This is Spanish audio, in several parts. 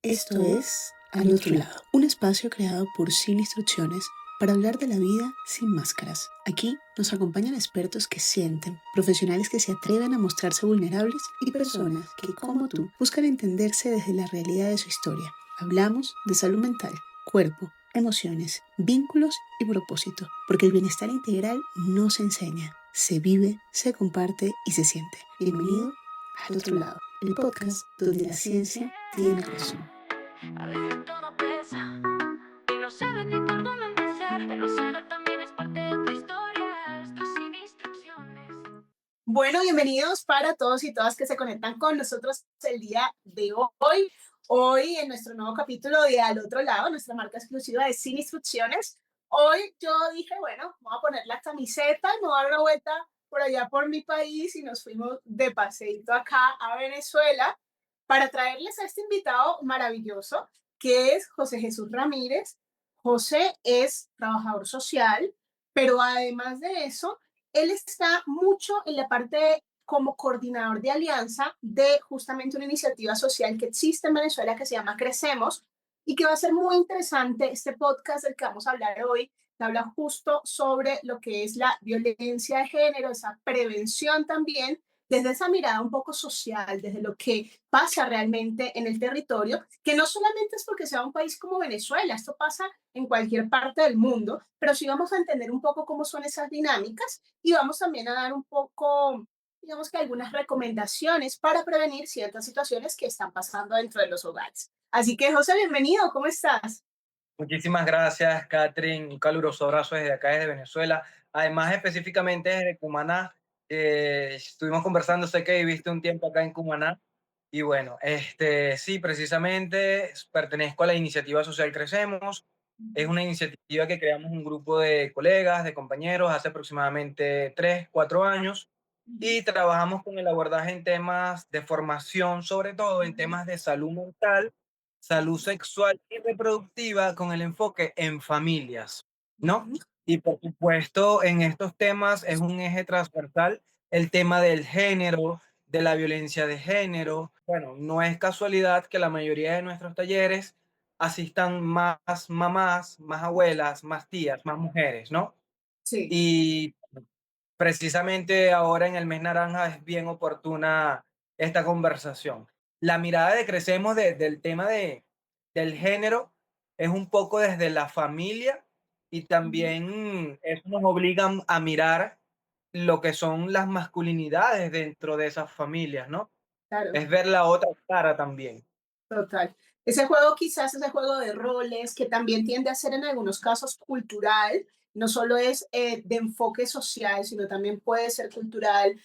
Esto es Al Otro Lado, un espacio creado por Sin Instrucciones para hablar de la vida sin máscaras. Aquí nos acompañan expertos que sienten, profesionales que se atreven a mostrarse vulnerables y personas que, como tú, buscan entenderse desde la realidad de su historia. Hablamos de salud mental, cuerpo, emociones, vínculos y propósito, porque el bienestar integral no se enseña, se vive, se comparte y se siente. Bienvenido Al Otro Lado, el podcast donde la ciencia tiene razón. A veces todo pesa y no sabes ni por dónde empezar, pero saber también es parte de tu historia. Esto sin instrucciones. Bueno, bienvenidos para todos y todas que se conectan con nosotros el día de hoy. Hoy en nuestro nuevo capítulo de Al Otro Lado, nuestra marca exclusiva de Sin Instrucciones. Hoy yo dije, bueno, voy a poner la camiseta y me voy a dar una vuelta por allá por mi país y nos fuimos de paseíto acá a Venezuela para traerles a este invitado maravilloso que es José Jesús Ramírez. José es trabajador social, pero además de eso, él está mucho en la parte como coordinador de alianza de justamente una iniciativa social que existe en Venezuela que se llama Crecemos y que va a ser muy interesante este podcast del que vamos a hablar hoy, que habla justo sobre lo que es la violencia de género, esa prevención también, desde esa mirada un poco social, desde lo que pasa realmente en el territorio, que no solamente es porque sea un país como Venezuela, esto pasa en cualquier parte del mundo, pero sí vamos a entender un poco cómo son esas dinámicas y vamos también a dar un poco, digamos que algunas recomendaciones para prevenir ciertas situaciones que están pasando dentro de los hogares. Así que, José, bienvenido, ¿cómo estás? Muchísimas gracias, Catherine. Un caluroso abrazo desde acá, desde Venezuela. Además, específicamente desde Cumaná. Estuvimos conversando, sé que viviste un tiempo acá en Cumaná. Y bueno, sí, precisamente pertenezco a la iniciativa social Crecemos. Es una iniciativa que creamos un grupo de colegas, de compañeros, hace aproximadamente 3, 4 años. Y trabajamos con el abordaje en temas de formación, sobre todo en temas de salud mental, salud sexual y reproductiva con el enfoque en familias, ¿no? Y por supuesto, en estos temas es un eje transversal el tema del género, de la violencia de género. Bueno, no es casualidad que la mayoría de nuestros talleres asistan más mamás, más abuelas, más tías, más mujeres, ¿no? Sí. Y precisamente ahora en el mes naranja es bien oportuna esta conversación. La mirada de Crecemos del tema del género es un poco desde la familia y también eso nos obliga a mirar lo que son las masculinidades dentro de esas familias, ¿no? Claro. Es ver la otra cara también. Total. Ese juego quizás, ese juego de roles que también tiende a ser en algunos casos cultural, no solo es de enfoque social, sino también puede ser cultural.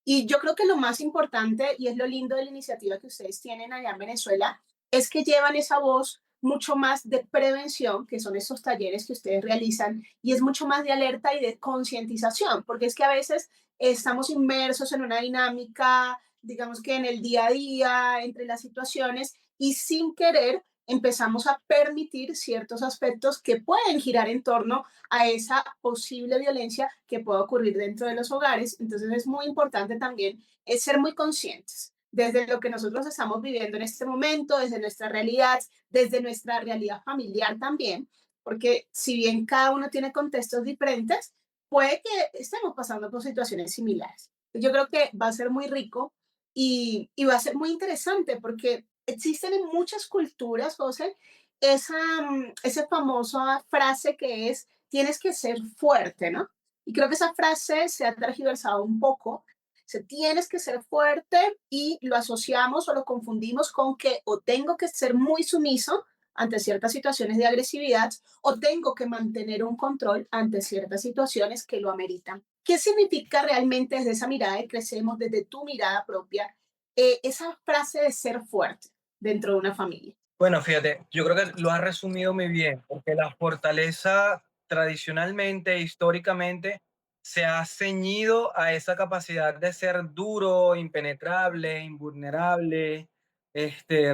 Y yo creo que lo más importante, y es lo lindo de la iniciativa que ustedes tienen allá en Venezuela, es que llevan esa voz mucho más de prevención, que son esos talleres que ustedes realizan, y es mucho más de alerta y de concientización, porque es que a veces estamos inmersos en una dinámica, digamos que en el día a día, entre las situaciones, y sin querer empezamos a permitir ciertos aspectos que pueden girar en torno a esa posible violencia que pueda ocurrir dentro de los hogares. Entonces es muy importante también ser muy conscientes desde lo que nosotros estamos viviendo en este momento, desde nuestra realidad familiar también, porque si bien cada uno tiene contextos diferentes, puede que estemos pasando por situaciones similares. Yo creo que va a ser muy rico y va a ser muy interesante porque existen en muchas culturas, José, esa famosa frase que es tienes que ser fuerte, ¿no? Y creo que esa frase se ha tergiversado un poco. Se tienes que ser fuerte y lo asociamos o lo confundimos con que o tengo que ser muy sumiso ante ciertas situaciones de agresividad o tengo que mantener un control ante ciertas situaciones que lo ameritan. ¿Qué significa realmente desde esa mirada de crecemos, desde tu mirada propia, esa frase de ser fuerte dentro de una familia? Bueno, fíjate, yo creo que lo has resumido muy bien, porque la fortaleza tradicionalmente, históricamente, se ha ceñido a esa capacidad de ser duro, impenetrable, invulnerable,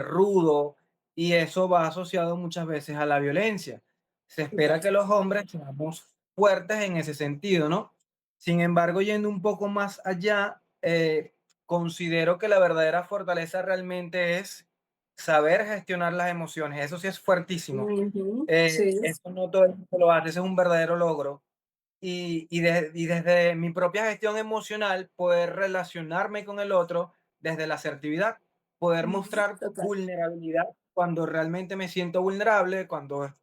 rudo, y eso va asociado muchas veces a la violencia. Se espera que los hombres seamos fuertes en ese sentido, ¿no? Sin embargo, yendo un poco más allá, considero que la verdadera fortaleza realmente es saber gestionar las emociones. Eso sí es fuertísimo. Ujú, sí. Eso no todo el mundo lo hace, ese es un verdadero logro. Y desde mi propia gestión emocional, poder relacionarme con el otro desde la asertividad, poder Ujú, mostrar total. vulnerabilidad cuando realmente me siento vulnerable, cuando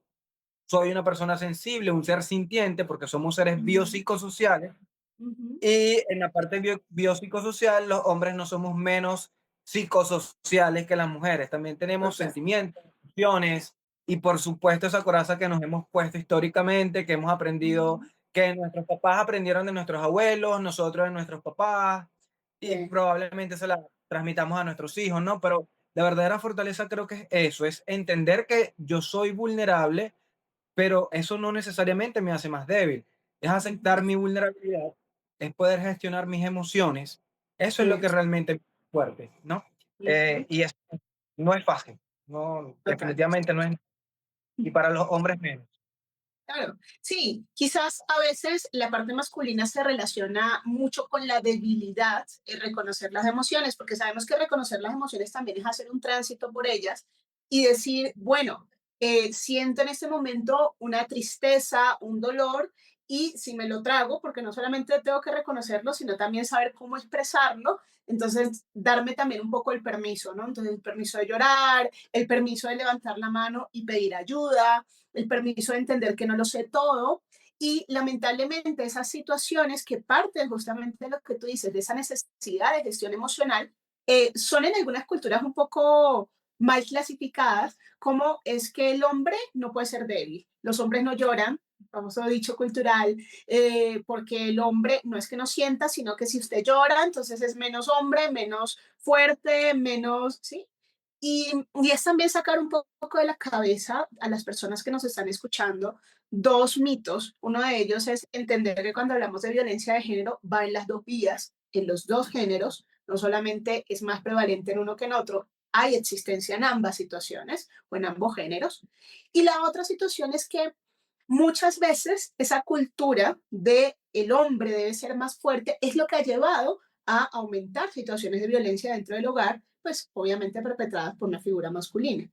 soy una persona sensible, un ser sintiente, porque somos seres Ujú, biopsicosociales. ujú, Y en la parte biopsicosocial, los hombres no somos menos psicosociales que las mujeres. También tenemos total. sentimientos, emociones y por supuesto esa coraza que nos hemos puesto históricamente, que hemos aprendido, Ujú, que nuestros papás aprendieron de nuestros abuelos, nosotros de nuestros papás y sí, probablemente se la transmitamos a nuestros hijos, ¿no? Pero la verdadera fortaleza creo que es eso, es entender que yo soy vulnerable, pero eso no necesariamente me hace más débil. Es ujú, aceptar mi vulnerabilidad, es poder gestionar mis emociones. Eso es lo que eso, realmente es fuerte, ¿no? ujú, Y eso no es fácil, no, total. definitivamente no es, y para los hombres menos. Claro, sí, quizás a veces la parte masculina se relaciona mucho con la debilidad en reconocer las emociones, porque sabemos que reconocer las emociones también es hacer un tránsito por ellas y decir, bueno, siento en este momento una tristeza, un dolor, y si me lo trago, porque no solamente tengo que reconocerlo, sino también saber cómo expresarlo, entonces darme también un poco el permiso, ¿no? Entonces el permiso de llorar, el permiso de levantar la mano y pedir ayuda, el permiso de entender que no lo sé todo. Y lamentablemente esas situaciones que parten justamente de lo que tú dices, de esa necesidad de gestión emocional, son en algunas culturas un poco mal clasificadas, como es que el hombre no puede ser débil, los hombres no lloran, famoso dicho cultural, porque el hombre no es que no sienta, sino que si usted llora, entonces es menos hombre, menos fuerte, menos, ¿sí? Y es también sacar un poco de la cabeza a las personas que nos están escuchando dos mitos. Uno de ellos es entender que cuando hablamos de violencia de género va en las dos vías, en los dos géneros, no solamente es más prevalente en uno que en otro, hay existencia en ambas situaciones o en ambos géneros. Y la otra situación es que muchas veces esa cultura de el hombre debe ser más fuerte es lo que ha llevado a aumentar situaciones de violencia dentro del hogar, pues obviamente perpetradas por una figura masculina.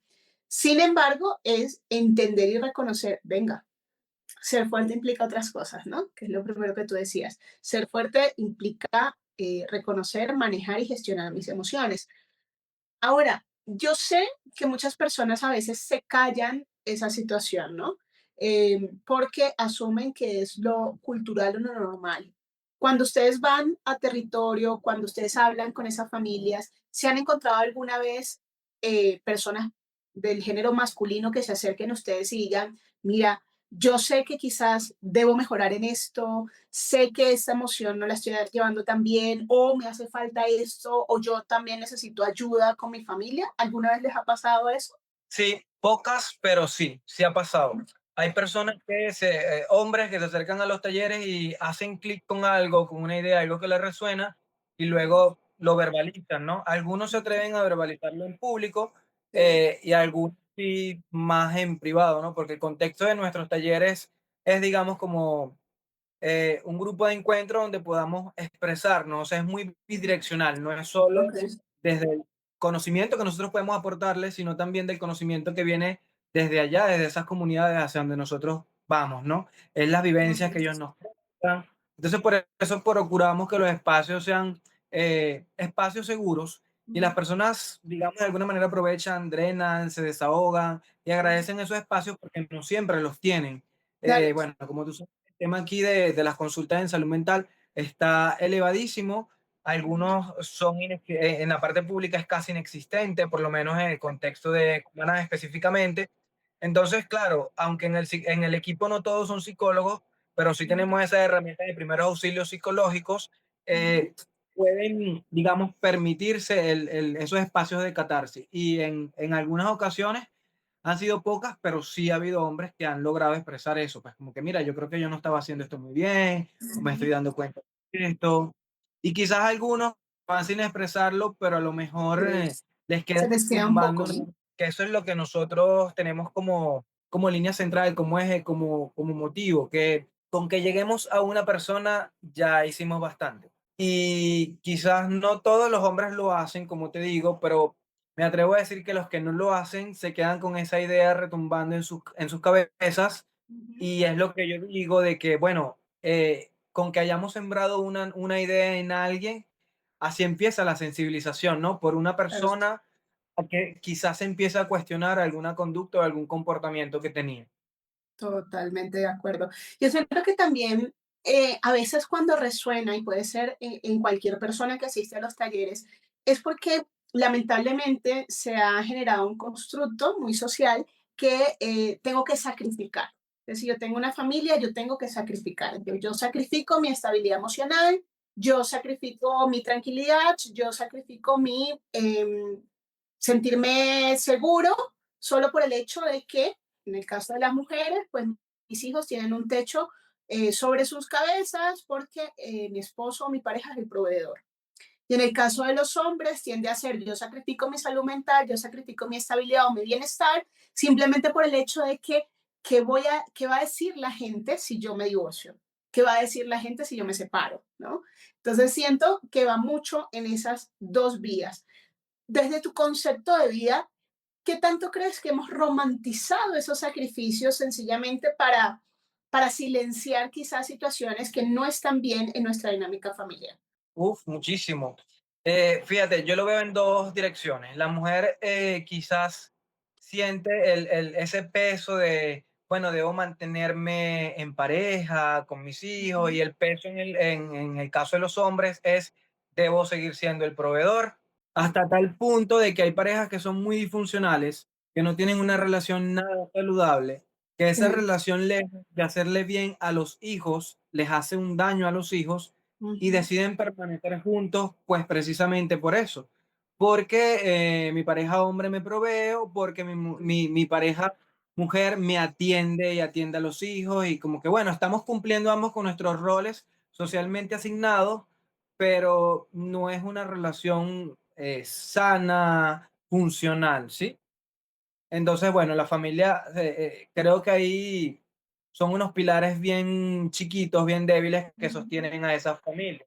Sin embargo, es entender y reconocer, venga, ser fuerte implica otras cosas, ¿no? Que es lo primero que tú decías. Ser fuerte implica reconocer, manejar y gestionar mis emociones. Ahora, yo sé que muchas personas a veces se callan esa situación, ¿no? Porque asumen que es lo cultural o lo normal. Cuando ustedes van a territorio, cuando ustedes hablan con esas familias, ¿se han encontrado alguna vez personas del género masculino que se acerquen a ustedes y digan, mira, yo sé que quizás debo mejorar en esto, sé que esta emoción no la estoy llevando tan bien, o me hace falta esto, o yo también necesito ayuda con mi familia? ¿Alguna vez les ha pasado eso? Sí, pocas, pero sí, sí ha pasado. Hay personas hombres que se acercan a los talleres y hacen clic con algo, con una idea, algo que les resuena y luego lo verbalizan, ¿no? Algunos se atreven a verbalizarlo en público Sí, y algunos sí más en privado, ¿no? Porque el contexto de nuestros talleres es, digamos, como un grupo de encuentro donde podamos expresarnos, o sea, es muy bidireccional, no es solo ok. desde el conocimiento que nosotros podemos aportarles, sino también del conocimiento que viene desde allá, desde esas comunidades hacia donde nosotros vamos, ¿no? Es las vivencias que ellos nos cuentan. Entonces, por eso procuramos que los espacios sean espacios seguros y las personas, digamos, de alguna manera aprovechan, drenan, se desahogan y agradecen esos espacios porque no siempre los tienen. Claro. Bueno, como tú sabes, el tema aquí de las consultas en salud mental está elevadísimo. Algunos son en la parte pública es casi inexistente, por lo menos en el contexto de Cumaná específicamente. Entonces, claro, aunque en el equipo no todos son psicólogos, pero sí tenemos esa herramienta de primeros auxilios psicológicos, Ujú, pueden, digamos, permitirse esos espacios de catarsis. Y en algunas ocasiones han sido pocas, pero sí ha habido hombres que han logrado expresar eso. Pues como que, mira, yo creo que yo no estaba haciendo esto muy bien, o me estoy ujú. dando cuenta de esto. Y quizás algunos van sin expresarlo, pero a lo mejor Sí, les queda se les queda un zumbando, poco, ¿no? que eso es lo que nosotros tenemos como línea central, como eje, como motivo, que con que lleguemos a una persona ya hicimos bastante. Y quizás no todos los hombres lo hacen, como te digo, pero me atrevo a decir que los que no lo hacen se quedan con esa idea retumbando en sus cabezas Ujú. y es lo que yo digo de que, bueno, con que hayamos sembrado una idea en alguien, así empieza la sensibilización, ¿no? Por una Claro, persona a que quizás empieza a cuestionar alguna conducta o algún comportamiento que tenía. totalmente de acuerdo. Yo siento que también a veces cuando resuena, y puede ser en cualquier persona que asiste a los talleres, es porque lamentablemente se ha generado un constructo muy social que tengo que sacrificar. Es decir, yo tengo una familia, yo tengo que sacrificar. Yo sacrifico mi estabilidad emocional, yo sacrifico mi tranquilidad, yo sacrifico mi sentirme seguro solo por el hecho de que en el caso de las mujeres, pues mis hijos tienen un techo sobre sus cabezas porque mi esposo o mi pareja es el proveedor. Y en el caso de los hombres tiende a ser yo sacrifico mi salud mental, yo sacrifico mi estabilidad o mi bienestar simplemente por el hecho de que ¿qué va a decir la gente si yo me divorcio? ¿Qué va a decir la gente si yo me separo? ¿No? Entonces siento que va mucho en esas dos vías. Desde tu concepto de vida, ¿qué tanto crees que hemos romantizado esos sacrificios sencillamente para silenciar quizás situaciones que no están bien en nuestra dinámica familiar? Uf, muchísimo. Fíjate, yo lo veo en dos direcciones. La mujer quizás siente ese peso de, bueno, debo mantenerme en pareja con mis hijos y Ujú, el peso en el caso de los hombres es, debo seguir siendo el proveedor. Hasta tal punto de que hay parejas que son muy disfuncionales, que no tienen una ujú, relación nada saludable, que esa sí, relación lejos de hacerle bien a los hijos, les hace un daño a los hijos y ujú, deciden permanecer juntos, pues precisamente por eso. Porque mi pareja hombre me provee, o porque mi pareja mujer me atiende y atiende a los hijos, y como que bueno, estamos cumpliendo ambos con nuestros roles socialmente asignados, pero no es una relación sana, funcional, ¿sí? Entonces, bueno, la familia, creo que ahí son unos pilares bien chiquitos, bien débiles que ujú. sostienen a esa familia.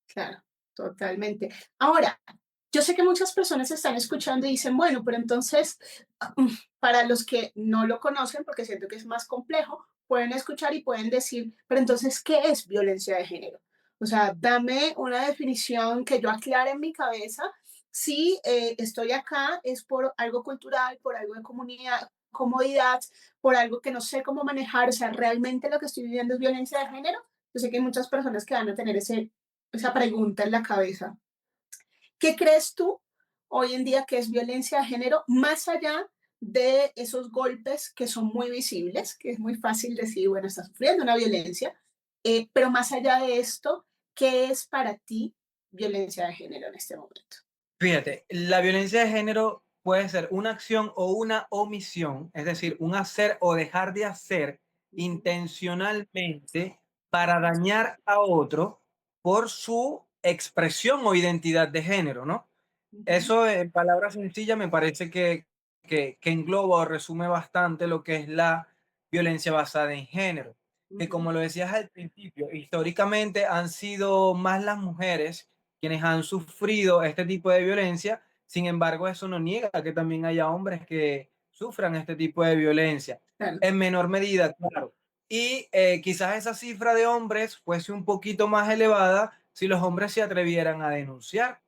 Claro, totalmente. Ahora, yo sé que muchas personas están escuchando y dicen, bueno, pero entonces, para los que no lo conocen, porque siento que es más complejo, pueden escuchar y pueden decir, pero entonces, ¿qué es violencia de género? O sea, dame una definición que yo aclare en mi cabeza. Si estoy acá es por algo cultural, por algo de comunidad, comodidad, por algo que no sé cómo manejar. O sea, realmente lo que estoy viviendo es violencia de género. Yo sé que hay muchas personas que van a tener esa pregunta en la cabeza. ¿Qué crees tú hoy en día que es violencia de género, más allá de esos golpes que son muy visibles, que es muy fácil decir, bueno, está sufriendo una violencia, pero más allá de esto, ¿qué es para ti violencia de género en este momento? Fíjate, la violencia de género puede ser una acción o una omisión, es decir, un hacer o dejar de hacer Ujú, intencionalmente para dañar a otro por su expresión o identidad de género, ¿no? ujú, Eso en palabras sencillas me parece que engloba o resume bastante lo que es la violencia basada en género, que ujú, como lo decías al principio, históricamente han sido más las mujeres quienes han sufrido este tipo de violencia. Sin embargo, eso no niega que también haya hombres que sufran este tipo de violencia, claro, en menor medida, claro. Y quizás esa cifra de hombres fuese un poquito más elevada si los hombres se atrevieran a denunciar,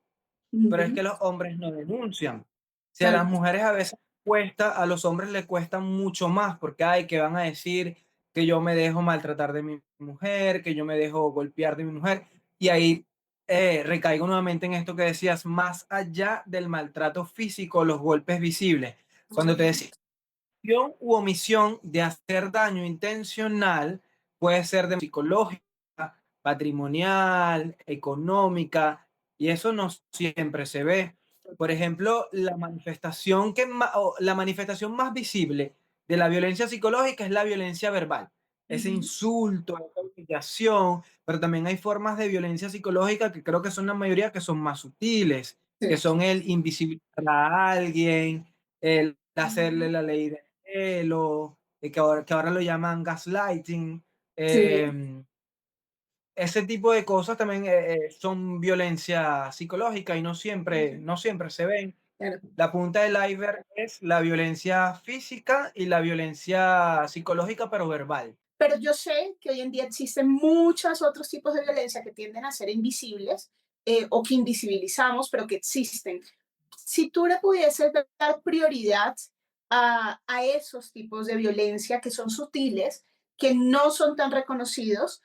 pero es ujú, que los hombres no denuncian. Si a las claro, mujeres a veces cuesta, a los hombres les cuesta mucho más, porque hay que van a decir que yo me dejo maltratar de mi mujer, que yo me dejo golpear de mi mujer, y ahí recaigo nuevamente en esto que decías, más allá del maltrato físico, los golpes visibles. Cuando te ujú, decía acción u omisión de hacer daño intencional, puede ser de psicológica, patrimonial, económica, y eso no siempre se ve. Por ejemplo, la manifestación más visible de la violencia psicológica es la violencia verbal, ese ujú, insulto, esa humillación, pero también hay formas de violencia psicológica que creo que son la mayoría que son más sutiles, que sí, son el invisibilizar a alguien, el hacerle ujú, la ley de hielo, que ahora lo llaman gaslighting. sí, eh, Ese tipo de cosas también son violencia psicológica y no siempre se ven. Claro. La punta del iceberg es la violencia física y la violencia psicológica, pero verbal. Pero yo sé que hoy en día existen muchos otros tipos de violencia que tienden a ser invisibles o que invisibilizamos, pero que existen. Si tú le pudieses dar prioridad a esos tipos de violencia que son sutiles, que no son tan reconocidos,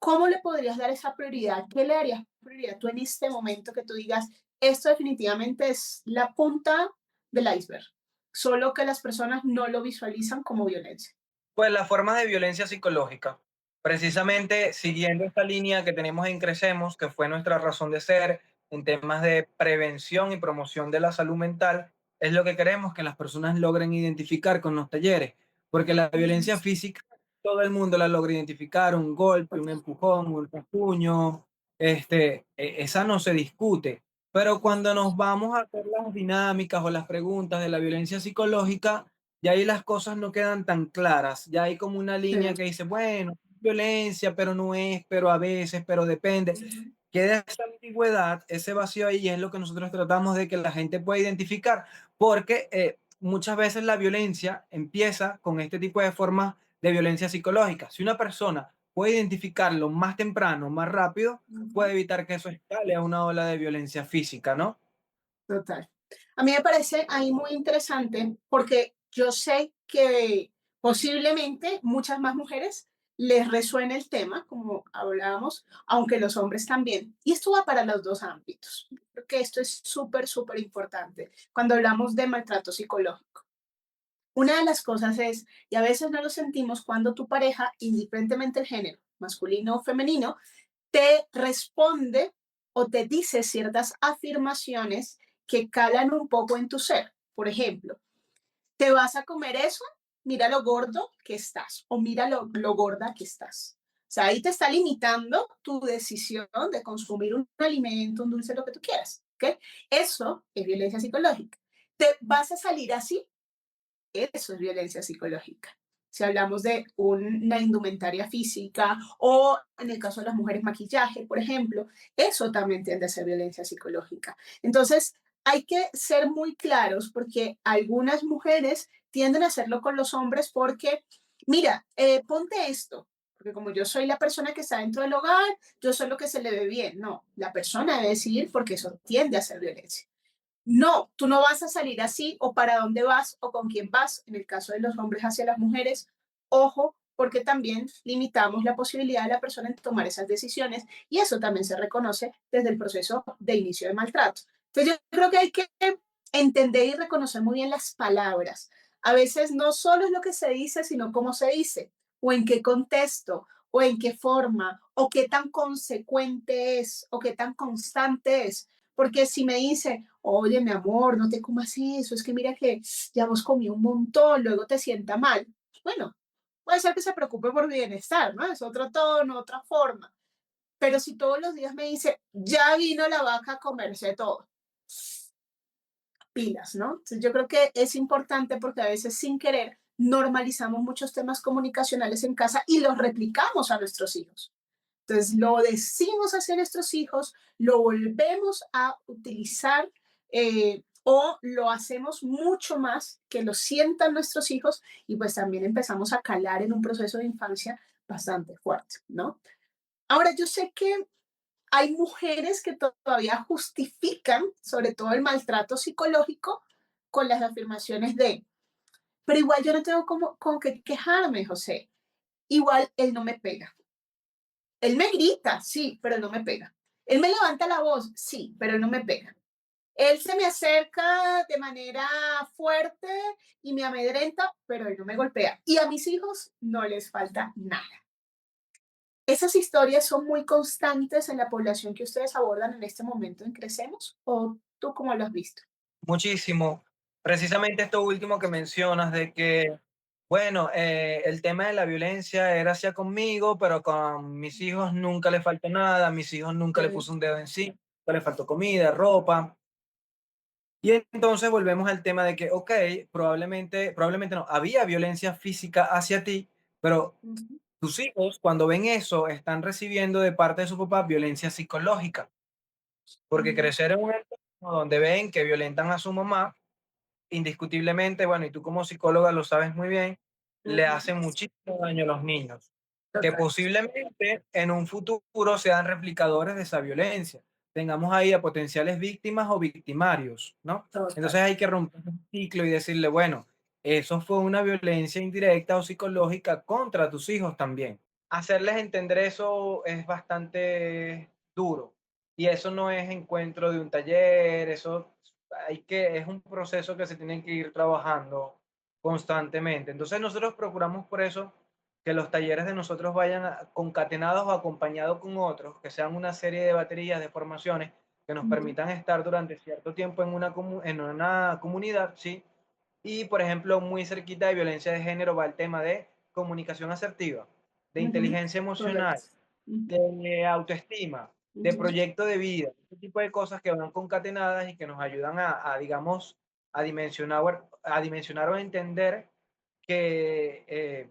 ¿cómo le podrías dar esa prioridad? ¿Qué le darías prioridad tú en este momento que tú digas, esto definitivamente es la punta del iceberg, solo que las personas no lo visualizan como violencia? Pues las formas de violencia psicológica. Precisamente siguiendo esta línea que tenemos en Crecemos, que fue nuestra razón de ser en temas de prevención y promoción de la salud mental, es lo que queremos que las personas logren identificar con los talleres, porque la violencia física todo el mundo la logra identificar, un golpe, un empujón, un puño, esa no se discute. Pero cuando nos vamos a hacer las dinámicas o las preguntas de la violencia psicológica, y ahí las cosas no quedan tan claras. Ya hay como una Sí. línea que dice, bueno, violencia, pero no es, pero a veces, pero depende. Queda esa ambigüedad, ese vacío ahí, y es lo que nosotros tratamos de que la gente pueda identificar, porque muchas veces la violencia empieza con este tipo de formas de violencia psicológica. Si una persona puede identificarlo más temprano, más rápido, puede evitar que eso escale a una ola de violencia física, ¿no? Total. A mí me parece ahí muy interesante porque yo sé que posiblemente muchas más mujeres les resuene el tema, como hablábamos, aunque los hombres también. Y esto va para los dos ámbitos. Creo que esto es súper, súper importante cuando hablamos de maltrato psicológico. Una de las cosas es, y a veces no lo sentimos cuando tu pareja, indiferentemente el género, masculino o femenino, te responde o te dice ciertas afirmaciones que calan un poco en tu ser. Por ejemplo, ¿te vas a comer eso? Mira lo gordo que estás o mira lo gorda que estás. O sea, ahí te está limitando tu decisión de consumir un alimento, un dulce, lo que tú quieras. ¿Okay? Eso es violencia psicológica. ¿Te vas a salir así? Eso es violencia psicológica. Si hablamos de una indumentaria física o en el caso de las mujeres maquillaje, por ejemplo, eso también tiende a ser violencia psicológica. Entonces, hay que ser muy claros porque algunas mujeres tienden a hacerlo con los hombres porque, mira, ponte esto, porque como yo soy la persona que está dentro del hogar, yo soy lo que se le ve bien. No, la persona debe decidir porque eso tiende a ser violencia. No, tú no vas a salir así o para dónde vas o con quién vas, en el caso de los hombres hacia las mujeres, ojo, porque también limitamos la posibilidad de la persona en tomar esas decisiones y eso también se reconoce desde el proceso de inicio de maltrato. Entonces yo creo que hay que entender y reconocer muy bien las palabras. A veces no solo es lo que se dice, sino cómo se dice, o en qué contexto, o en qué forma, o qué tan consecuente es, o qué tan constante es. Porque si me dice, oye, mi amor, no te comas eso, es que mira que ya hemos comido un montón, luego te sienta mal. Bueno, puede ser que se preocupe por mi bienestar, ¿no? Es otro tono, otra forma. Pero si todos los días me dice, ya vino la vaca a comerse todo, pilas, ¿no? Entonces yo creo que es importante porque a veces sin querer normalizamos muchos temas comunicacionales en casa y los replicamos a nuestros hijos. Entonces lo decimos hacia nuestros hijos, lo volvemos a utilizar o lo hacemos mucho más que lo sientan nuestros hijos y pues también empezamos a calar en un proceso de infancia bastante fuerte, ¿no? Ahora yo sé que hay mujeres que todavía justifican sobre todo el maltrato psicológico con las afirmaciones de, pero igual yo no tengo como, con qué quejarme, José, igual él no me pega. Él me grita, sí, pero no me pega. Él me levanta la voz, sí, pero no me pega. Él se me acerca de manera fuerte y me amedrenta, pero él no me golpea. Y a mis hijos no les falta nada. ¿Esas historias son muy constantes en la población que ustedes abordan en este momento en Crecemos? ¿O tú cómo lo has visto? Muchísimo. Precisamente esto último que mencionas de que, bueno, el tema de la violencia era hacia conmigo, pero con mis hijos nunca le faltó nada, a mis hijos nunca le Sí. puso un dedo encima, nunca le faltó comida, ropa. Y entonces volvemos al tema de que, ok, probablemente no, había violencia física hacia ti, pero Ujú. tus hijos cuando ven eso están recibiendo de parte de su papá violencia psicológica, porque Ujú. crecer en un entorno donde ven que violentan a su mamá, indiscutiblemente, bueno, y tú como psicóloga lo sabes muy bien, le Ujú, hacen muchísimo daño a los niños, que total. posiblemente en un futuro sean replicadores de esa violencia. Tengamos ahí a potenciales víctimas o victimarios, ¿no? Total. Entonces hay que romper el ciclo y decirle, bueno, eso fue una violencia indirecta o psicológica contra tus hijos también. Hacerles entender eso es bastante duro y eso no es encuentro de un taller, eso es un proceso que se tiene que ir trabajando constantemente. Entonces nosotros procuramos por eso que los talleres de nosotros vayan concatenados o acompañados con otros, que sean una serie de baterías de formaciones que nos Ujú, permitan estar durante cierto tiempo en una comunidad, ¿sí? Y, por ejemplo, muy cerquita de violencia de género va el tema de comunicación asertiva, de ujú, inteligencia correcto. emocional, Ujú, de autoestima, de ujú. proyecto de vida, este tipo de cosas que van concatenadas y que nos ayudan digamos, a dimensionar o a entender que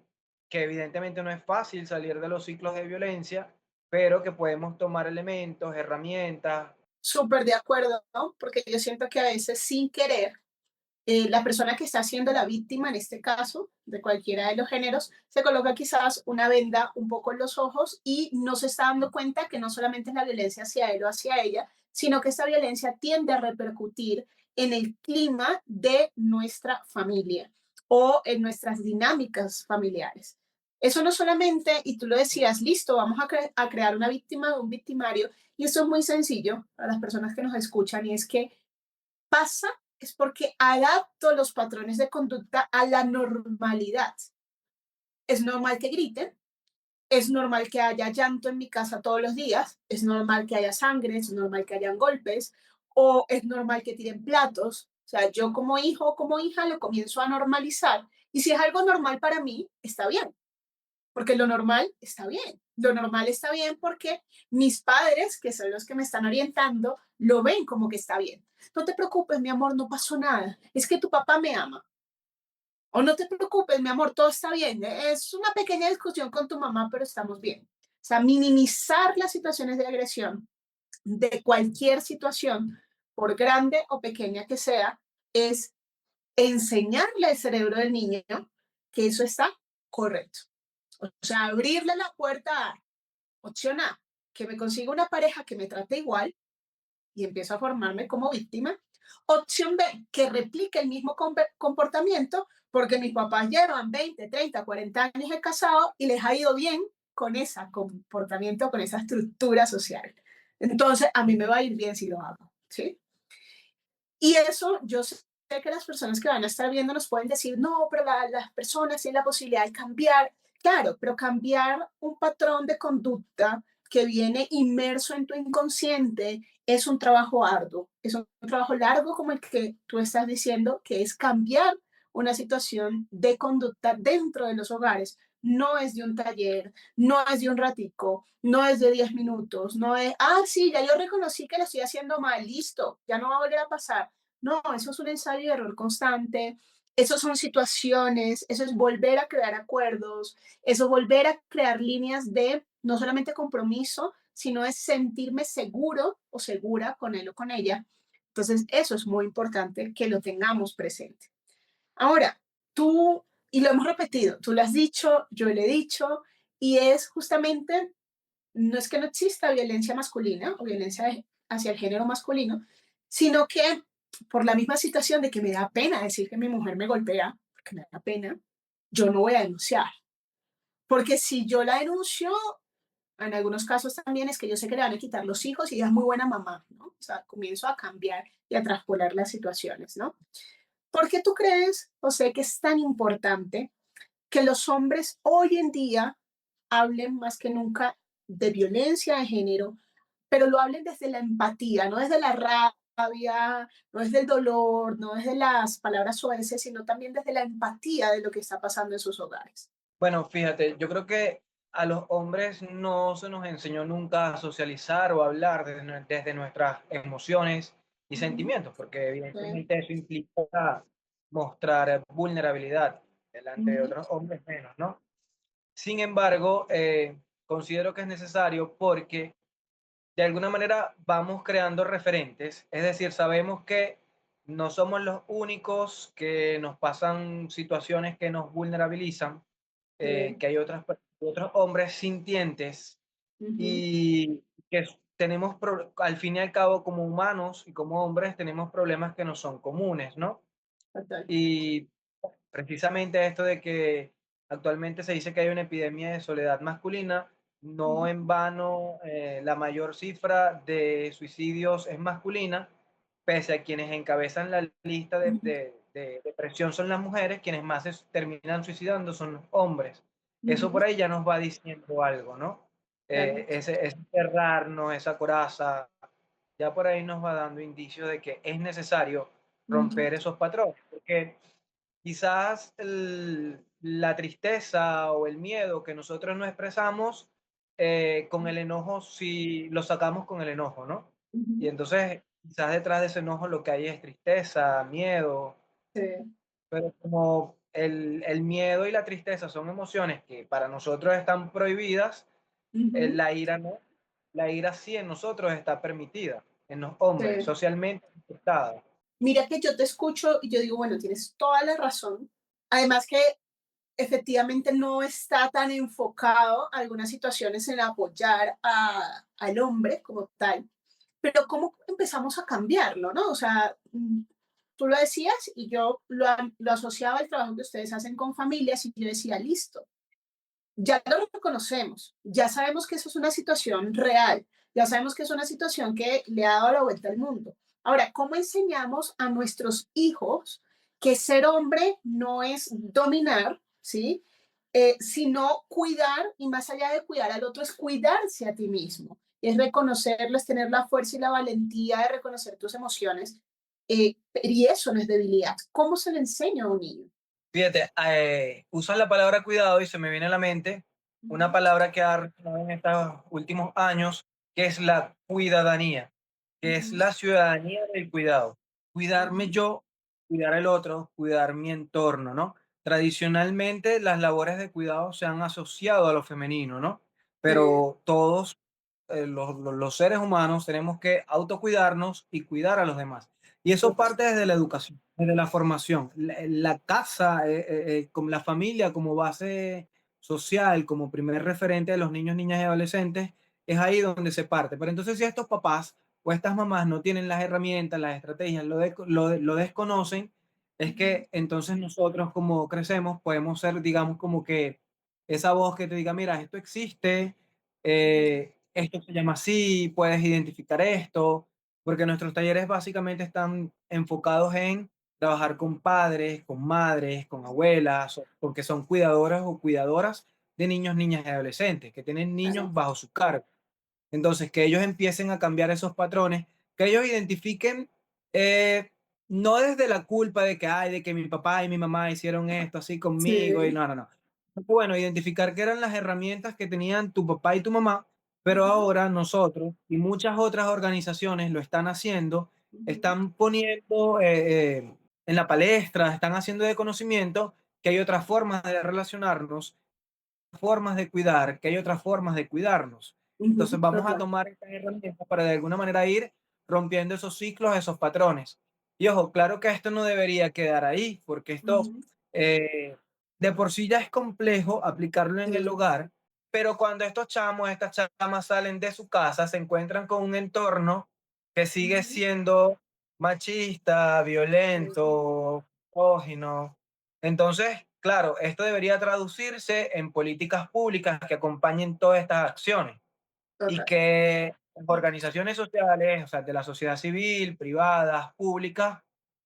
evidentemente no es fácil salir de los ciclos de violencia, pero que podemos tomar elementos, herramientas. Súper de acuerdo, ¿no? Porque yo siento que a veces sin querer, la persona que está siendo la víctima, en este caso, de cualquiera de los géneros, se coloca quizás una venda un poco en los ojos y no se está dando cuenta que no solamente es la violencia hacia él o hacia ella, sino que esta violencia tiende a repercutir en el clima de nuestra familia o en nuestras dinámicas familiares. Eso no solamente, y tú lo decías, listo, vamos a crear una víctima o un victimario, y eso es muy sencillo para las personas que nos escuchan, y es que pasa es porque adapto los patrones de conducta a la normalidad. Es normal que griten, es normal que haya llanto en mi casa todos los días, es normal que haya sangre, es normal que hayan golpes, o es normal que tiren platos. O sea, yo como hijo o como hija lo comienzo a normalizar. Y si es algo normal para mí, está bien, porque lo normal está bien. Lo normal está bien porque mis padres, que son los que me están orientando, lo ven como que está bien. No te preocupes, mi amor, no pasó nada. Es que tu papá me ama. O no te preocupes, mi amor, todo está bien. Es una pequeña discusión con tu mamá, pero estamos bien. O sea, minimizar las situaciones de agresión de cualquier situación, por grande o pequeña que sea, es enseñarle al cerebro del niño que eso está correcto. O sea, abrirle la puerta a opción A, que me consiga una pareja que me trate igual y empiezo a formarme como víctima. Opción B, que replique el mismo comportamiento porque mis papás llevan 20, 30, 40 años de casado y les ha ido bien con ese comportamiento, con esa estructura social. Entonces, a mí me va a ir bien si lo hago, ¿sí? Y eso yo sé que las personas que van a estar viendo nos pueden decir, no, pero las personas tienen la posibilidad de cambiar. Claro, pero cambiar un patrón de conducta que viene inmerso en tu inconsciente es un trabajo arduo, es un trabajo largo como el que tú estás diciendo, que es cambiar una situación de conducta dentro de los hogares. No es de un taller, no es de un ratico, no es de 10 minutos, no es, sí, ya yo reconocí que lo estoy haciendo mal, listo, ya no va a volver a pasar. No, eso es un ensayo de error constante, eso son situaciones, eso es volver a crear acuerdos, eso volver a crear líneas de no solamente compromiso, sino es sentirme seguro o segura con él o con ella. Entonces, eso es muy importante que lo tengamos presente. Ahora, tú, y lo hemos repetido, tú lo has dicho, yo lo he dicho, y es justamente, no es que no exista violencia masculina o violencia hacia el género masculino, sino que por la misma situación de que me da pena decir que mi mujer me golpea, porque me da pena, yo no voy a denunciar. Porque si yo la denuncio, en algunos casos también es que yo sé que le van a quitar los hijos y ella es muy buena mamá, ¿no? O sea, comienzo a cambiar y a traspolar las situaciones, ¿no? ¿Por qué tú crees, José, que es tan importante que los hombres hoy en día hablen más que nunca de violencia de género, pero lo hablen desde la empatía, no desde la rabia, no desde el dolor, no desde las palabras suaves, sino también desde la empatía de lo que está pasando en sus hogares? Bueno, fíjate, yo creo que a los hombres no se nos enseñó nunca a socializar o a hablar desde nuestras emociones y Ujú, sentimientos, porque sí, evidentemente eso implica mostrar vulnerabilidad delante de ujú, otros hombres menos, ¿no? Sin embargo, considero que es necesario porque de alguna manera vamos creando referentes, es decir, sabemos que no somos los únicos que nos pasan situaciones que nos vulnerabilizan, Sí. que hay otros hombres sintientes Ujú. y que tenemos, al fin y al cabo, como humanos y como hombres, tenemos problemas que no son comunes, ¿no? Total. Y precisamente esto de que actualmente se dice que hay una epidemia de soledad masculina, no Ujú. en vano la mayor cifra de suicidios es masculina, pese a quienes encabezan la lista Ujú. de depresión son las mujeres, quienes más se terminan suicidando son los hombres. Eso Ujú. por ahí ya nos va diciendo algo, ¿no? Claro. Ese cerrarnos, esa coraza, ya por ahí nos va dando indicios de que es necesario Ujú. romper esos patrones, porque quizás la tristeza o el miedo que nosotros no expresamos con el enojo, si lo sacamos con el enojo, ¿no? Y Ujú. entonces quizás detrás de ese enojo lo que hay es tristeza, miedo, Sí. pero como el miedo y la tristeza son emociones que para nosotros están prohibidas, Ujú. la ira no. La ira sí en nosotros está permitida, en los hombres, Sí. socialmente aceptada. Mira que yo te escucho y yo digo, bueno, tienes toda la razón. Además que efectivamente no está tan enfocado algunas situaciones en apoyar al hombre como tal, pero ¿cómo empezamos a cambiarlo, no? O sea, tú lo decías y yo lo asociaba al trabajo que ustedes hacen con familias y yo decía, listo, ya lo reconocemos, ya sabemos que eso es una situación real, ya sabemos que es una situación que le ha dado la vuelta al mundo. Ahora, ¿cómo enseñamos a nuestros hijos que ser hombre no es dominar, ¿sí? Sino cuidar, y más allá de cuidar al otro, es cuidarse a ti mismo, es reconocerlo, es tener la fuerza y la valentía de reconocer tus emociones, y eso no es debilidad. ¿Cómo se le enseña a un niño? Fíjate, usas la palabra cuidado y se me viene a la mente una Ujú. palabra que ha resonado en estos últimos años, que es la cuidadanía, que es Ujú. la ciudadanía del cuidado. Cuidarme Ujú. yo, cuidar el otro, cuidar mi entorno, ¿no? Tradicionalmente las labores de cuidado se han asociado a lo femenino, ¿no? Sí. Pero todos los seres humanos tenemos que autocuidarnos y cuidar a los demás. Y eso Total. parte desde la educación, desde la formación. La casa, como la familia como base social, como primer referente de los niños, niñas y adolescentes, es ahí donde se parte. Pero entonces si estos papás o estas mamás no tienen las herramientas, las estrategias, lo desconocen, es Ujú. que entonces nosotros como crecemos podemos ser, digamos, como que esa voz que te diga, mira, esto existe, esto se llama así, puedes identificar esto, porque nuestros talleres básicamente están enfocados en trabajar con padres, con madres, con abuelas, porque son cuidadoras o cuidadoras de niños, niñas y adolescentes, que tienen niños Claro. bajo su cargo. Entonces, que ellos empiecen a cambiar esos patrones, que ellos identifiquen, eh, no desde la culpa de que, ay, de que mi papá y mi mamá hicieron esto así conmigo, y Sí. no, no, no. Bueno, identificar que eran las herramientas que tenían tu papá y tu mamá, pero Ujú. ahora nosotros y muchas otras organizaciones lo están haciendo, Ujú. están poniendo en la palestra, están haciendo de conocimiento que hay otras formas de relacionarnos, formas de cuidar, que hay otras formas de cuidarnos. Entonces Ujú. vamos a Total. tomar estas herramientas para de alguna manera ir rompiendo esos ciclos, esos patrones. Y ojo, claro que esto no debería quedar ahí, porque esto Ujú. eh, de por sí ya es complejo aplicarlo en el Sí. hogar, pero cuando estos chamos, estas chamas salen de su casa, se encuentran con un entorno que sigue Ujú. siendo machista, Sí. violento, misógino. Entonces, claro, esto debería traducirse en políticas públicas que acompañen todas estas acciones y Total. que organizaciones sociales, o sea, de la sociedad civil, privadas, públicas,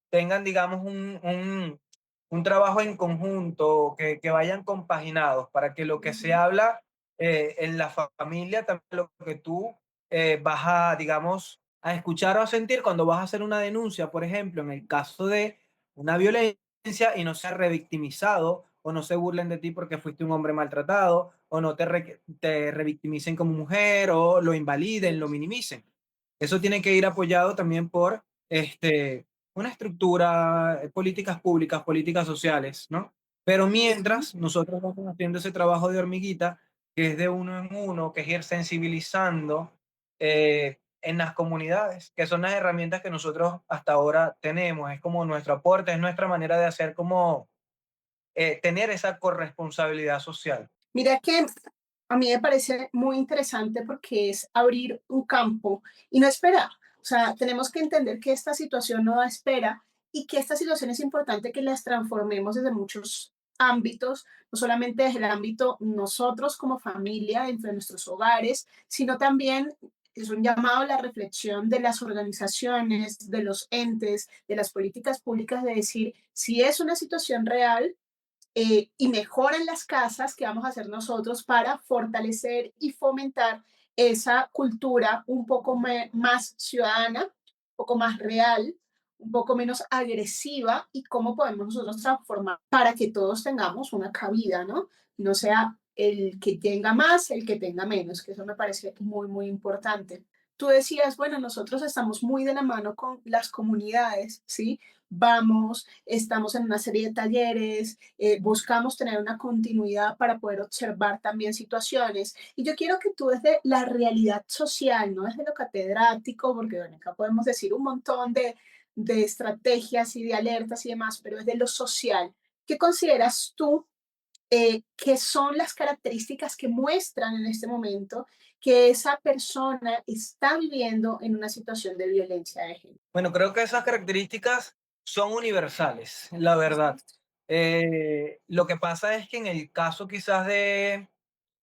tengan, digamos, un trabajo en conjunto, que vayan compaginados para que lo que se Ujú. habla en la familia, también lo que tú vas a, digamos, a escuchar o a sentir cuando vas a hacer una denuncia, por ejemplo, en el caso de una violencia y no seas revictimizado o no se burlen de ti porque fuiste un hombre maltratado o no te revictimicen como mujer o lo invaliden, lo Sí. minimicen. Eso tiene que ir apoyado también por una estructura, políticas públicas, políticas sociales, ¿no? Pero Ujú. mientras nosotros vamos haciendo ese trabajo de hormiguita, que es de uno en uno, que es ir sensibilizando en las comunidades, que son las herramientas que nosotros hasta ahora tenemos. Es como nuestro aporte, es nuestra manera de hacer como tener esa corresponsabilidad social. Mira que a mí me parece muy interesante porque es abrir un campo y no esperar. O sea, tenemos que entender que esta situación no da espera y que esta situación es importante que las transformemos desde muchos ámbitos, no solamente desde el ámbito nosotros como familia, dentro de nuestros hogares, sino también es un llamado a la reflexión de las organizaciones, de los entes, de las políticas públicas, de decir, si es una situación real, y mejoran las casas que vamos a hacer nosotros para fortalecer y fomentar esa cultura un poco más ciudadana, un poco más real, un poco menos agresiva y cómo podemos nosotros transformar para que todos tengamos una cabida, ¿no? No sea el que tenga más, el que tenga menos, que eso me parece muy, muy importante. Tú decías, bueno, nosotros estamos muy de la mano con las comunidades, ¿sí? Vamos, estamos en una serie de talleres, buscamos tener una continuidad para poder observar también situaciones. Y yo quiero que tú desde la realidad social, no desde lo catedrático, porque bueno, acá podemos decir un montón de estrategias y de alertas y demás, pero desde lo social, ¿qué consideras tú que son las características que muestran en este momento que esa persona está viviendo en una situación de violencia de género? Bueno, creo que esas características son universales, la verdad. Lo que pasa es que en el caso quizás de,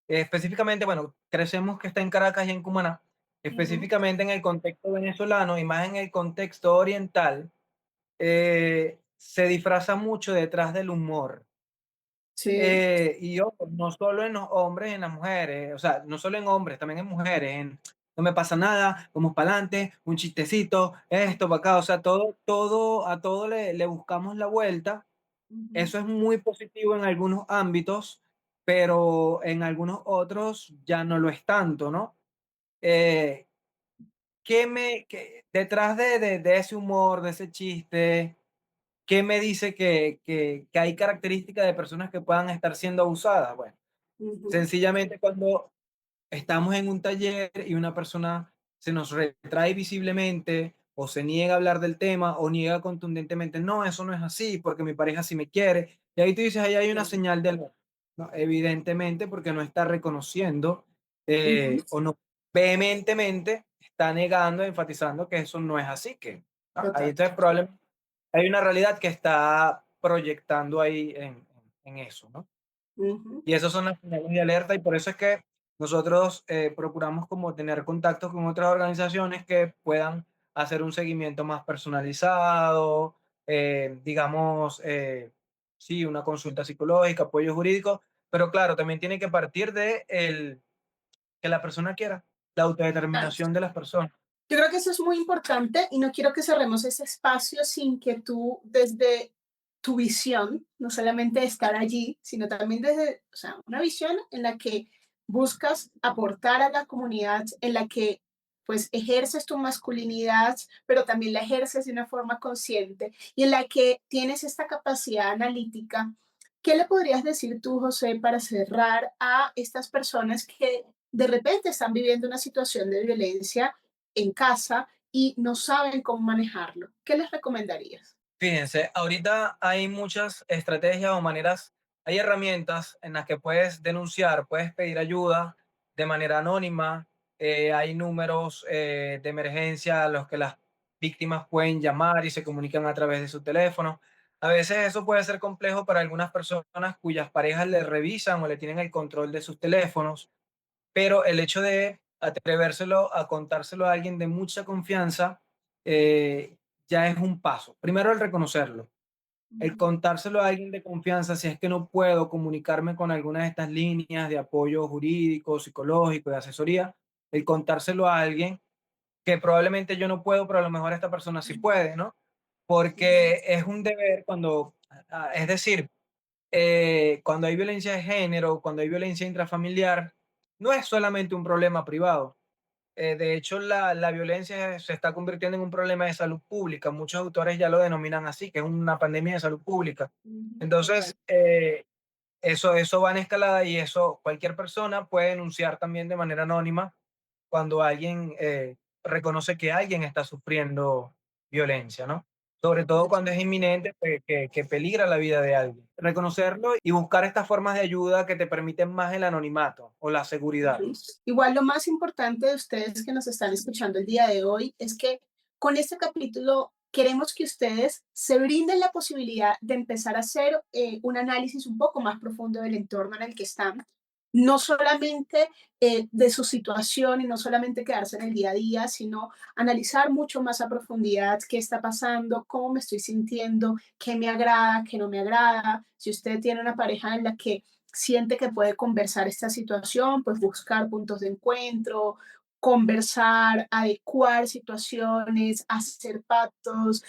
específicamente, bueno, crecemos que está en Caracas y en Cumaná, Ujú. específicamente en el contexto venezolano y más en el contexto oriental, se disfraza mucho detrás del humor. Sí. Y ojo, no solo en los hombres, en las mujeres, o sea, no solo en hombres, también en mujeres, no me pasa nada, vamos para adelante, un chistecito, esto para acá, o sea, a todo le buscamos la vuelta. Ujú. Eso es muy positivo en algunos ámbitos, pero en algunos otros ya no lo es tanto, ¿no? Eh, detrás de ese humor, de ese chiste, qué me dice que hay características de personas que puedan estar siendo abusadas? Bueno, Ujú. sencillamente cuando estamos en un taller y una persona se nos retrae visiblemente o se niega a hablar del tema o niega contundentemente, no, eso no es así porque mi pareja sí me quiere. Y ahí tú dices, ahí hay una Sí. señal de alerta, ¿no? Evidentemente porque no está reconociendo Ujú. o no vehementemente está negando, enfatizando que eso no es así, que ¿no? Ahí Total. entonces probablemente hay una realidad que está proyectando ahí en eso, ¿no? Ujú. Y esos son las señales de alerta y por eso es que nosotros procuramos como tener contactos con otras organizaciones que puedan hacer un seguimiento más personalizado, digamos, sí, una consulta psicológica, apoyo jurídico, pero claro, también tiene que partir de que la persona quiera, la Total. autodeterminación de las personas. Yo creo que eso es muy importante y no quiero que cerremos ese espacio sin que tú, desde tu visión, no solamente estar allí, sino también desde, o sea, una visión en la que buscas aportar a la comunidad, en la que pues ejerces tu masculinidad, pero también la ejerces de una forma consciente y en la que tienes esta capacidad analítica. ¿Qué le podrías decir tú, José, para cerrar a estas personas que de repente están viviendo una situación de violencia en casa y no saben cómo manejarlo? ¿Qué les recomendarías? Fíjense, ahorita hay muchas estrategias o maneras, hay herramientas en las que puedes denunciar, puedes pedir ayuda de manera anónima, hay números de emergencia a los que las víctimas pueden llamar y se comunican a través de su teléfono. A veces eso puede ser complejo para algunas personas cuyas parejas le revisan o le tienen el control de sus teléfonos, pero el hecho de atrevérselo a contárselo a alguien de mucha confianza ya es un paso. Primero el reconocerlo, el Ujú. contárselo a alguien de confianza si es que no puedo comunicarme con alguna de estas líneas de apoyo jurídico, psicológico, de asesoría, el contárselo a alguien que probablemente yo no puedo, pero a lo mejor esta persona sí puede, ¿no? Ujú. Porque es un deber cuando, es decir, cuando hay violencia de género, cuando hay violencia intrafamiliar, no es solamente un problema privado. De hecho, la violencia se está convirtiendo en un problema de salud pública. Muchos autores ya lo denominan así, que es una pandemia de salud pública. Ujú. Total. Entonces, eso va en escalada y eso cualquier persona puede denunciar también de manera anónima cuando alguien reconoce que alguien está sufriendo violencia, ¿no? Sobre todo cuando es inminente, que peligra la vida de alguien. Reconocerlo y buscar estas formas de ayuda que te permiten más el anonimato o la seguridad. Igual lo más importante de ustedes que nos están escuchando el día de hoy es que con este capítulo queremos que ustedes se brinden la posibilidad de empezar a hacer un análisis un poco más profundo del entorno en el que están, no solamente de su situación y no solamente quedarse en el día a día, sino analizar mucho más a profundidad qué está pasando, cómo me estoy sintiendo, qué me agrada, qué no me agrada. Si usted tiene una pareja en la que siente que puede conversar esta situación, pues buscar puntos de encuentro, conversar, adecuar situaciones, hacer pactos,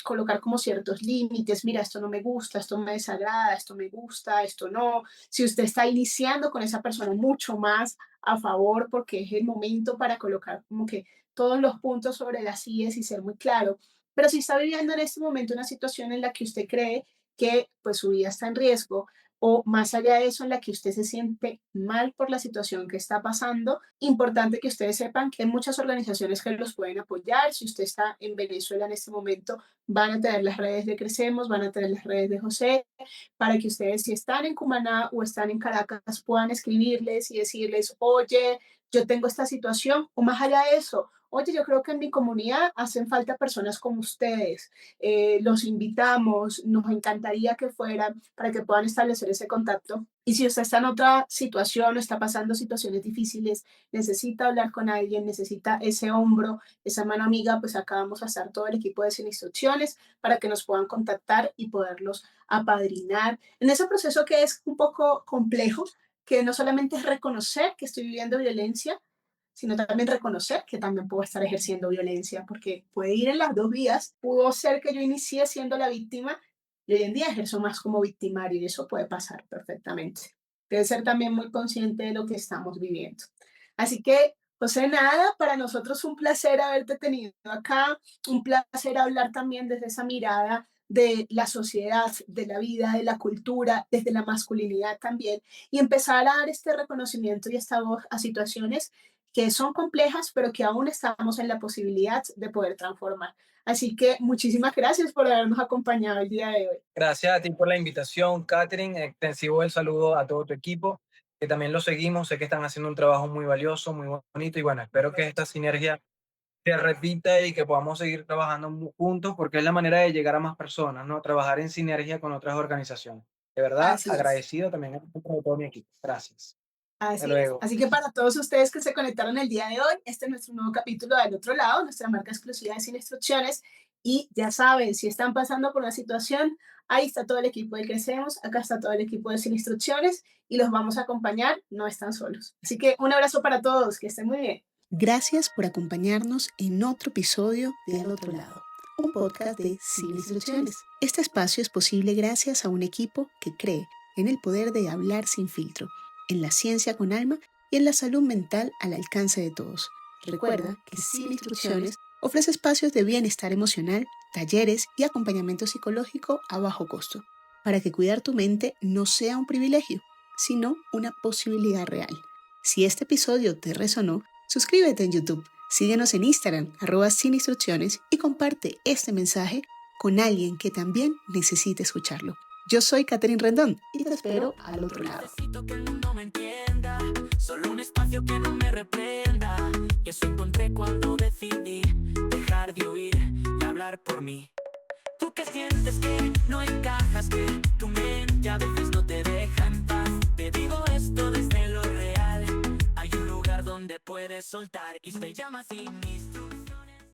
colocar como ciertos límites, mira, esto no me gusta, esto me desagrada, esto me gusta, esto no. Si usted está iniciando con esa persona, mucho más a favor, porque es el momento para colocar como que todos los puntos sobre las IES y ser muy claro. Pero si está viviendo en este momento una situación en la que usted cree que pues su vida está en riesgo, o más allá de eso, en la que usted se siente mal por la situación que está pasando, importante que ustedes sepan que hay muchas organizaciones que los pueden apoyar. Si usted está en Venezuela en este momento, van a tener las redes de Crecemos, van a tener las redes de José, para que ustedes, si están en Cumaná o están en Caracas, puedan escribirles y decirles, oye, yo tengo esta situación, o más allá de eso, oye, yo creo que en mi comunidad hacen falta personas como ustedes, los invitamos, nos encantaría que fueran para que puedan establecer ese contacto. Y si usted está en otra situación o está pasando situaciones difíciles, necesita hablar con alguien, necesita ese hombro, esa mano amiga, pues acá vamos a estar todo el equipo de Sin Instrucciones para que nos puedan contactar y poderlos apadrinar en ese proceso que es un poco complejo, que no solamente es reconocer que estoy viviendo violencia, sino también reconocer que también puedo estar ejerciendo violencia, porque puede ir en las dos vías. Pudo ser que yo inicié siendo la víctima y hoy en día ejerzo más como victimario y eso puede pasar perfectamente. Debe ser también muy consciente de lo que estamos viviendo. Así que, José, nada, para nosotros un placer haberte tenido acá, un placer hablar también desde esa mirada de la sociedad, de la vida, de la cultura, desde la masculinidad también, y empezar a dar este reconocimiento y esta voz a situaciones que son complejas, pero que aún estamos en la posibilidad de poder transformar. Así que muchísimas gracias por habernos acompañado el día de hoy. Gracias a ti por la invitación, Catherine. Extensivo el saludo a todo tu equipo, que también lo seguimos. Sé que están haciendo un trabajo muy valioso, muy bonito, y bueno, espero que esta sinergia se repita y que podamos seguir trabajando juntos, porque es la manera de llegar a más personas, ¿no? Trabajar en sinergia con otras organizaciones. De verdad, Así agradecido también a todo mi equipo. Gracias. Hasta Así es. luego. Así que para todos ustedes que se conectaron el día de hoy, este es nuestro nuevo capítulo del otro lado, nuestra marca exclusiva de Sin Instrucciones. Y ya saben, si están pasando por una situación, ahí está todo el equipo de Crecemos, acá está todo el equipo de Sin Instrucciones y los vamos a acompañar, no están solos. Así que un abrazo para todos, que estén muy bien. Gracias por acompañarnos en otro episodio de Al Otro Lado, un podcast de Sin Instrucciones. Este espacio es posible gracias a un equipo que cree en el poder de hablar sin filtro, en la ciencia con alma y en la salud mental al alcance de todos. Recuerda que Sin Instrucciones ofrece espacios de bienestar emocional, talleres y acompañamiento psicológico a bajo costo, para que cuidar tu mente no sea un privilegio, sino una posibilidad real. Si este episodio te resonó, suscríbete en YouTube, síguenos en Instagram, @sininstrucciones, y comparte este mensaje con alguien que también necesite escucharlo. Yo soy Catherine Rendón y te espero al otro lado. Necesito que el mundo me entienda, solo un espacio que no me reprenda. Y eso encontré cuando decidí dejar de huir y hablar por mí. Tú que sientes que no encajas, que tu mente a veces no te deja en paz. Te digo esto desde lo real, hay un lugar donde puedes soltar y se llama así mismo.